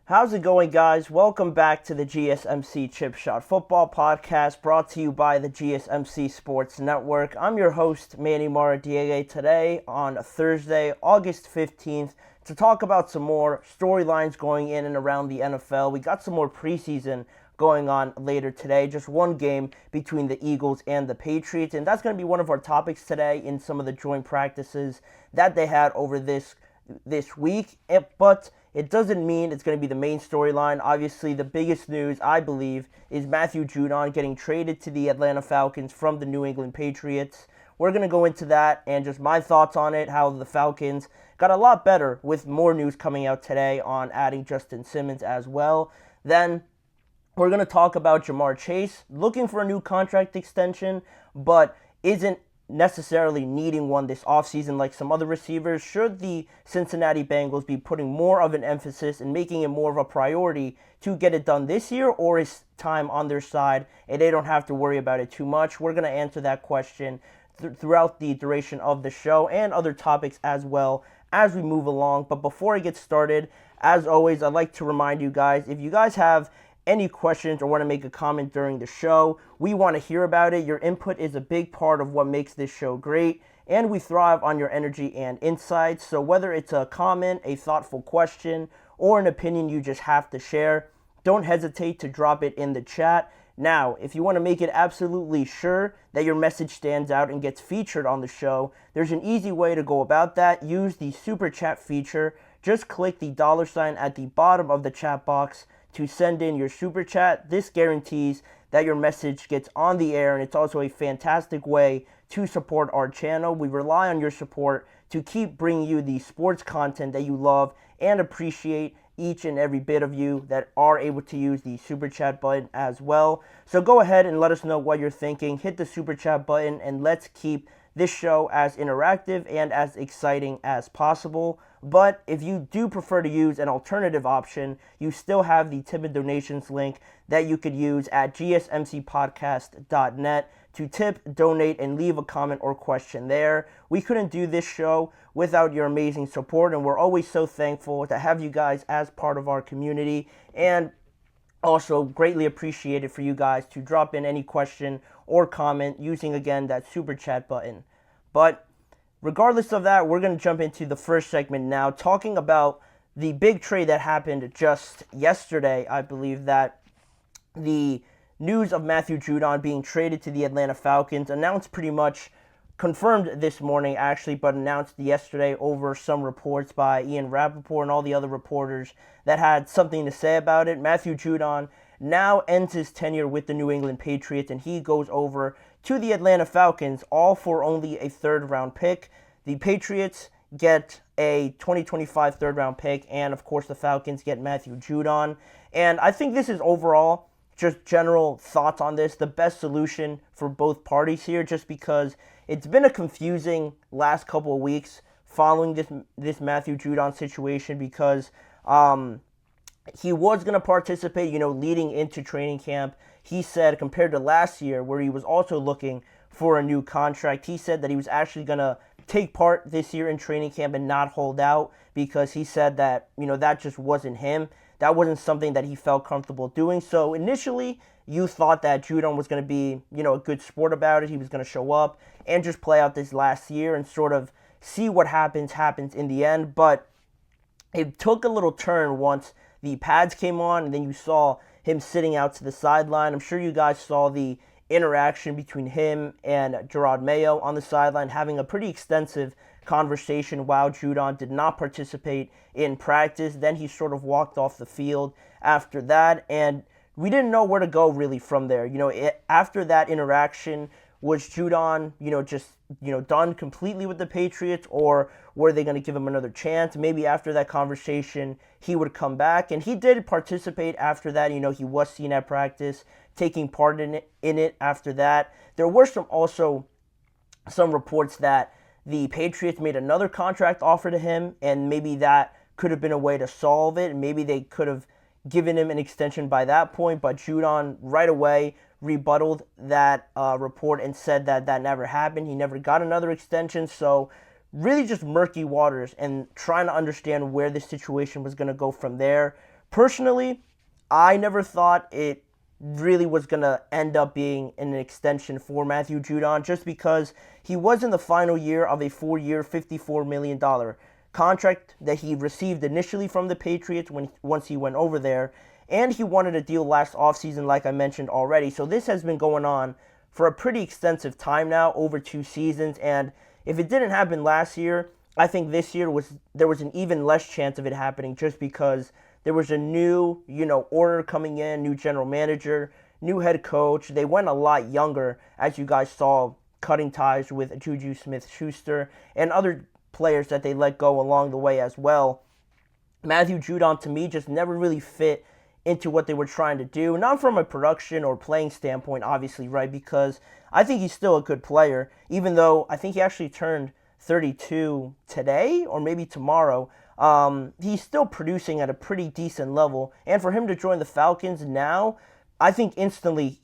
How's it going, guys? Welcome back to the GSMC Chip Shot Football Podcast, brought to you by the GSMC Sports Network. I'm your host, Manny Maradiaga, today on Thursday, August 15th, to talk about some more storylines going in and around the NFL. We got some more preseason going on later today, just one game between the Eagles and the Patriots, and that's going to be one of our topics today in some of the joint practices that they had over this week, but it doesn't mean it's going to be the main storyline. Obviously, the biggest news, I believe, is Matthew Judon getting traded to the Atlanta Falcons from the New England Patriots. We're going to go into that and just my thoughts on it, how the Falcons got a lot better with more news coming out today on adding Justin Simmons as well. Then we're going to talk about Jamar Chase looking for a new contract extension, but isn't necessarily needing one this offseason like some other receivers. Should the Cincinnati Bengals be putting more of an emphasis and making it more of a priority to get it done this year, or is time on their side and they don't have to worry about it too much? We're going to answer that question throughout the duration of the show and other topics as well as we move along. But before I get started, as always, I'd like to remind you guys, if you guys have any questions or want to make a comment during the show, we want to hear about it. Your input is a big part of what makes this show great, and we thrive on your energy and insights. So whether it's a comment, a thoughtful question, or an opinion you just have to share, don't hesitate to drop it in the chat. Now, if you want to make it absolutely sure that your message stands out and gets featured on the show, there's an easy way to go about that. Use the super chat feature. Just click the $ at the bottom of the chat box to send in your super chat. This guarantees that your message gets on the air, and it's also a fantastic way to support our channel. We rely on your support to keep bringing you the sports content that you love and appreciate each and every bit of you that are able to use the super chat button as well. So go ahead and let us know what you're thinking. Hit the super chat button and let's keep this show as interactive and as exciting as possible. But if you do prefer to use an alternative option, you still have the tip and donations link that you could use at gsmcpodcast.net to tip, donate, and leave a comment or question there. We couldn't do this show without your amazing support, and we're always so thankful to have you guys as part of our community, and also greatly appreciated for you guys to drop in any question or comment using, again, that super chat button. But regardless of that, we're going to jump into the first segment now, talking about the big trade that happened just yesterday. I believe that the news of Matthew Judon being traded to the Atlanta Falcons, announced pretty much, confirmed this morning actually, but announced yesterday over some reports by Ian Rappaport and all the other reporters that had something to say about it. Matthew Judon now ends his tenure with the New England Patriots, and he goes over to the Atlanta Falcons, all for only a third-round pick. The Patriots get a 2025 third-round pick, and of course the Falcons get Matthew Judon. And I think this is overall, just general thoughts on this, the best solution for both parties here, just because it's been a confusing last couple of weeks following this Matthew Judon situation, because he was going to participate, leading into training camp. He said, compared to last year, where he was also looking for a new contract, he said that he was actually going to take part this year in training camp and not hold out, because he said that, that just wasn't him. That wasn't something that he felt comfortable doing. So initially, you thought that Judon was going to be, a good sport about it. He was going to show up and just play out this last year and sort of see what happens in the end. But it took a little turn once the pads came on, and then you saw him sitting out to the sideline. I'm sure you guys saw the interaction between him and Gerard Mayo on the sideline, having a pretty extensive conversation while Judon did not participate in practice. Then he sort of walked off the field after that, and we didn't know where to go really from there. After that interaction, was Judon, just, done completely with the Patriots, or were they going to give him another chance? Maybe after that conversation, he would come back, and he did participate after that. He was seen at practice, taking part in it after that. There were also some reports that the Patriots made another contract offer to him, and maybe that could have been a way to solve it, and maybe they could have given him an extension by that point, but Judon right away rebutted that report and said that that never happened. He never got another extension. So really just murky waters and trying to understand where this situation was going to go from there. Personally, I never thought it really was going to end up being an extension for Matthew Judon just because he was in the final year of a 4-year, $54 million contract that he received initially from the Patriots once he went over there. And he wanted a deal last offseason, like I mentioned already. So this has been going on for a pretty extensive time now, over 2 seasons. And if it didn't happen last year, I think this year there was an even less chance of it happening just because there was a new, order coming in, new general manager, new head coach. They went a lot younger, as you guys saw, cutting ties with Juju Smith-Schuster and other players that they let go along the way as well. Matthew Judon, to me, just never really fit into what they were trying to do. Not from a production or playing standpoint, obviously, right? Because I think he's still a good player, even though I think he actually turned 32 today or maybe tomorrow. He's still producing at a pretty decent level. And for him to join the Falcons now, I think instantly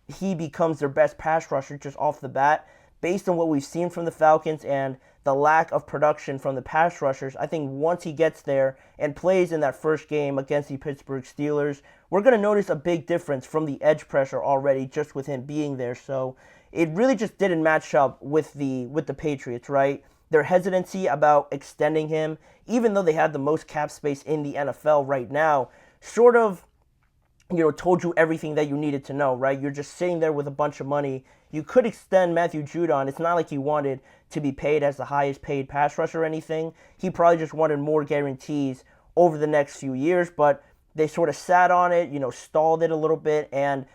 he becomes their best pass rusher just off the bat. Based on what we've seen from the Falcons and the lack of production from the pass rushers, I think once he gets there and plays in that first game against the Pittsburgh Steelers, we're going to notice a big difference from the edge pressure already just with him being there. So it really just didn't match up with the Patriots, right? Their hesitancy about extending him, even though they had the most cap space in the NFL right now, sort of, told you everything that you needed to know, right? You're just sitting there with a bunch of money. You could extend Matthew Judon. It's not like he wanted to be paid as the highest paid pass rusher or anything. He probably just wanted more guarantees over the next few years, but they sort of sat on it, stalled it a little bit. And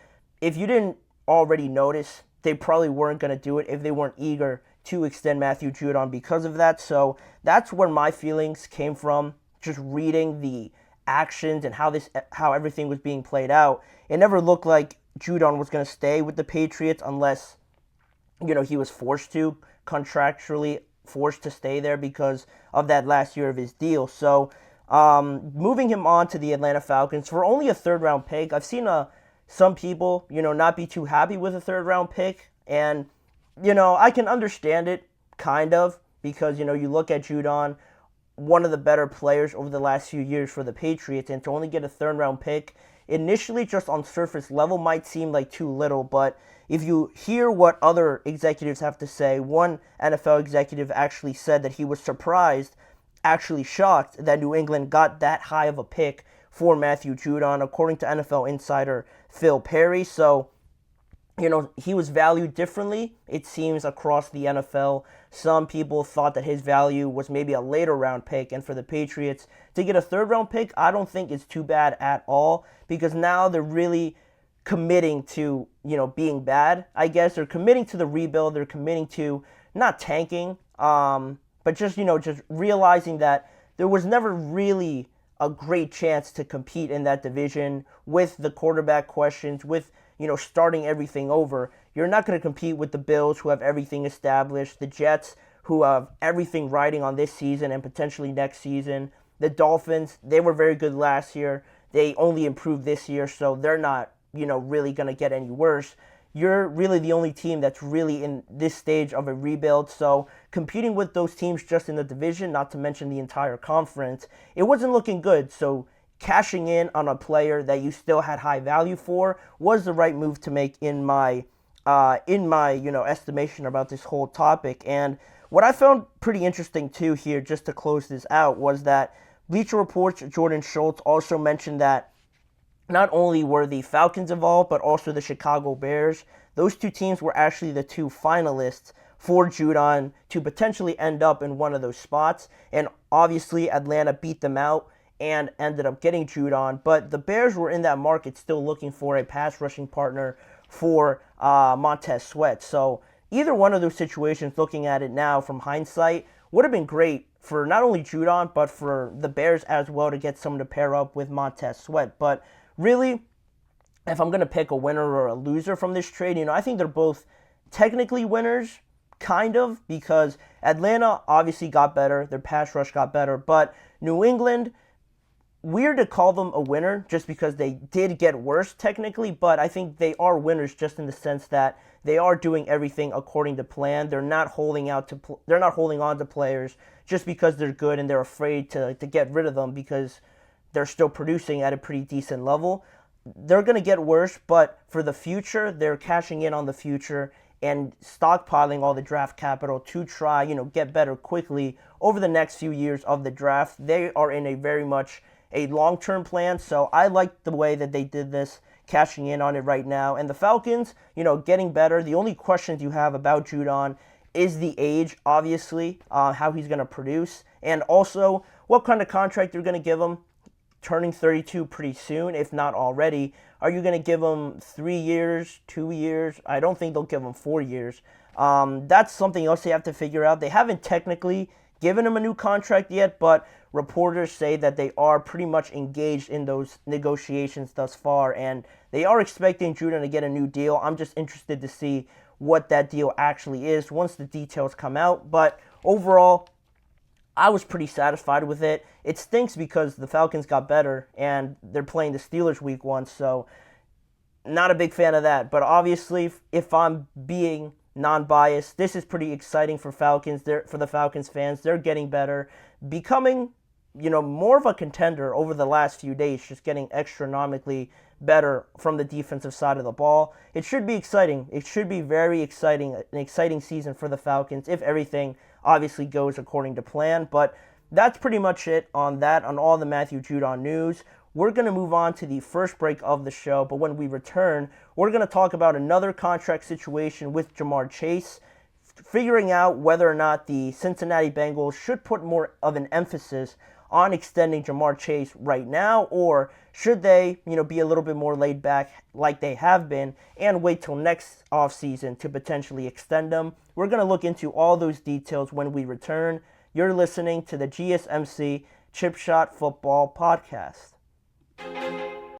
if you didn't already notice, they probably weren't going to do it if they weren't eager to extend Matthew Judon because of that. So that's where my feelings came from, just reading the actions and how everything was being played out. It never looked like Judon was going to stay with the Patriots unless, he was contractually forced to stay there because of that last year of his deal. So moving him on to the Atlanta Falcons for only a 3rd-round pick. I've seen some people, not be too happy with a 3rd-round pick. And, I can understand it, kind of, because, you look at Judon, one of the better players over the last few years for the Patriots, and to only get a 3rd-round pick initially just on surface level might seem like too little, but if you hear what other executives have to say, one NFL executive actually said that he was surprised, actually shocked, that New England got that high of a pick for Matthew Judon, according to NFL insider Phil Perry. So, he was valued differently, it seems, across the NFL. Some people thought that his value was maybe a later round pick, and for the Patriots to get a 3rd-round pick, I don't think it's too bad at all, because now they're really committing to, being bad, I guess. They're committing to the rebuild. They're committing to not tanking, but just realizing that there was never really a great chance to compete in that division with the quarterback questions, with starting everything over. You're not going to compete with the Bills, who have everything established, the Jets, who have everything riding on this season and potentially next season. The Dolphins, they were very good last year. They only improved this year, so they're not, really going to get any worse. You're really the only team that's really in this stage of a rebuild, so competing with those teams just in the division, not to mention the entire conference, it wasn't looking good. So cashing in on a player that you still had high value for was the right move to make in my estimation about this whole topic. And what I found pretty interesting too here, just to close this out, was that Bleacher Report's Jordan Schultz also mentioned that not only were the Falcons involved, but also the Chicago Bears. Those two teams were actually the 2 finalists for Judon to potentially end up in one of those spots. And obviously Atlanta beat them out and ended up getting Judon, but the Bears were in that market still looking for a pass rushing partner for Montez Sweat. So either one of those situations, looking at it now from hindsight, would have been great for not only Judon, but for the Bears as well, to get someone to pair up with Montez Sweat. But really, if I'm going to pick a winner or a loser from this trade, I think they're both technically winners, kind of, because Atlanta obviously got better, their pass rush got better, but New England, weird to call them a winner just because they did get worse technically, but I think they are winners just in the sense that they are doing everything according to plan. They're not holding on to players just because they're good and they're afraid to get rid of them because they're still producing at a pretty decent level. They're going to get worse, but for the future, they're cashing in on the future and stockpiling all the draft capital to try, get better quickly over the next few years of the draft. They are in a very much a long-term plan, so I like the way that they did this, cashing in on it right now. And the Falcons, getting better. The only questions you have about Judon is the age, obviously, how he's going to produce, and also what kind of contract you're going to give him. Turning 32 pretty soon, if not already. Are you going to give him 3 years, 2 years? I don't think they'll give him 4 years. That's something else they have to figure out. They haven't technically given him a new contract yet, but reporters say that they are pretty much engaged in those negotiations thus far, and they are expecting Judon to get a new deal. I'm just interested to see what that deal actually is once the details come out. But overall, I was pretty satisfied with it. It stinks because the Falcons got better and they're playing the Steelers week 1, so not a big fan of that. But obviously, if I'm being non-biased, this is pretty exciting for for the Falcons fans. They're getting better, becoming, more of a contender over the last few days, just getting astronomically better from the defensive side of the ball. It should be exciting. It should be very exciting, an exciting season for the Falcons if everything obviously goes according to plan. But that's pretty much it on all the Matthew Judon news. We're going to move on to the first break of the show, but when we return, we're going to talk about another contract situation with Ja'Marr Chase, figuring out whether or not the Cincinnati Bengals should put more of an emphasis on extending Ja'Marr Chase right now, or should they, be a little bit more laid back like they have been and wait till next offseason to potentially extend them. We're going to look into all those details when we return. You're listening to the GSMC Chip Shot Football Podcast.